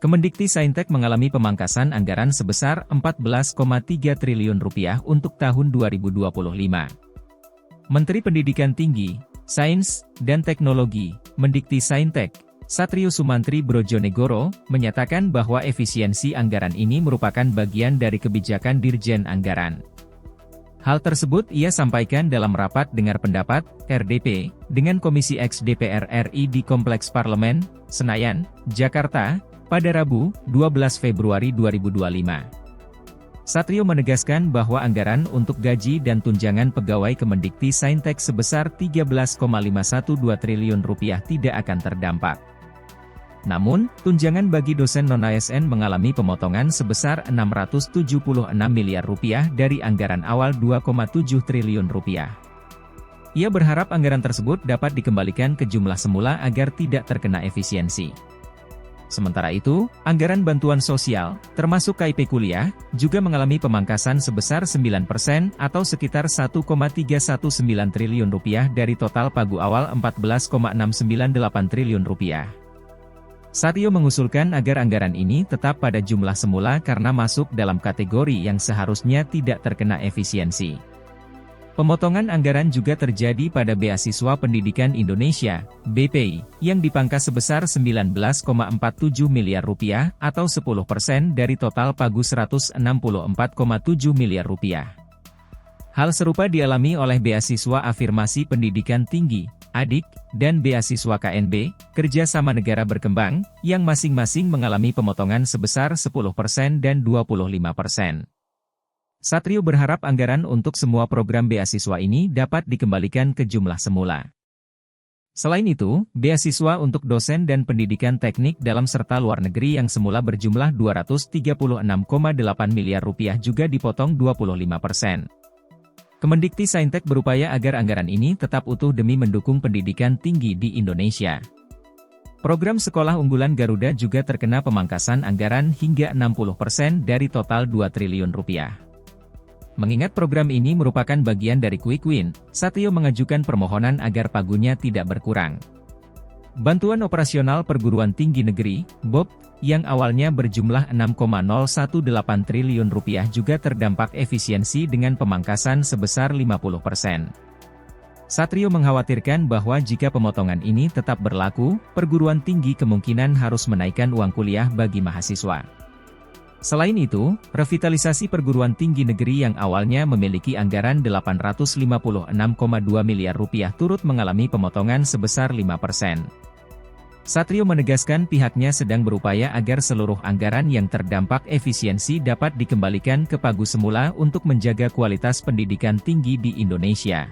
Kemendikti-Saintek mengalami pemangkasan anggaran sebesar Rp14,3 triliun untuk tahun 2025. Menteri Pendidikan Tinggi, Sains, dan Teknologi, Mendikti-Saintek, Satrio Sumantri Brojonegoro, menyatakan bahwa efisiensi anggaran ini merupakan bagian dari kebijakan Dirjen Anggaran. Hal tersebut ia sampaikan dalam rapat dengar pendapat, RDP, dengan Komisi X DPR RI di Kompleks Parlemen, Senayan, Jakarta, pada Rabu, 12 Februari 2025. Satrio menegaskan bahwa anggaran untuk gaji dan tunjangan pegawai Kemendikti-Saintek sebesar Rp13,512 triliun tidak akan terdampak. Namun, tunjangan bagi dosen non-ASN mengalami pemotongan sebesar Rp676 miliar dari anggaran awal Rp2,7 triliun. Ia berharap anggaran tersebut dapat dikembalikan ke jumlah semula agar tidak terkena efisiensi. Sementara itu, anggaran bantuan sosial, termasuk KIP kuliah, juga mengalami pemangkasan sebesar 9% atau sekitar Rp1,319 triliun dari total pagu awal Rp14,698 triliun. Satrio mengusulkan agar anggaran ini tetap pada jumlah semula karena masuk dalam kategori yang seharusnya tidak terkena efisiensi. Pemotongan anggaran juga terjadi pada Beasiswa Pendidikan Indonesia, BPI, yang dipangkas sebesar Rp19,47 miliar atau 10% dari total pagu Rp164,7 miliar. Hal serupa dialami oleh Beasiswa Afirmasi Pendidikan Tinggi, ADIK, dan Beasiswa KNB, Kerjasama Negara Berkembang, yang masing-masing mengalami pemotongan sebesar 10% dan 25%. Satrio berharap anggaran untuk semua program beasiswa ini dapat dikembalikan ke jumlah semula. Selain itu, beasiswa untuk dosen dan pendidikan teknik dalam serta luar negeri yang semula berjumlah Rp236,8 miliar juga dipotong 25%. Kemendikti-Saintek berupaya agar anggaran ini tetap utuh demi mendukung pendidikan tinggi di Indonesia. Program Sekolah Unggulan Garuda juga terkena pemangkasan anggaran hingga 60% dari total Rp2 triliun. Mengingat program ini merupakan bagian dari Quick Win, Satrio mengajukan permohonan agar pagunya tidak berkurang. Bantuan Operasional Perguruan Tinggi Negeri, BOP, yang awalnya berjumlah Rp6,018 triliun juga terdampak efisiensi dengan pemangkasan sebesar 50%. Satrio mengkhawatirkan bahwa jika pemotongan ini tetap berlaku, perguruan tinggi kemungkinan harus menaikkan uang kuliah bagi mahasiswa. Selain itu, revitalisasi perguruan tinggi negeri yang awalnya memiliki anggaran Rp856,2 miliar turut mengalami pemotongan sebesar 5%. Satrio menegaskan pihaknya sedang berupaya agar seluruh anggaran yang terdampak efisiensi dapat dikembalikan ke pagu semula untuk menjaga kualitas pendidikan tinggi di Indonesia.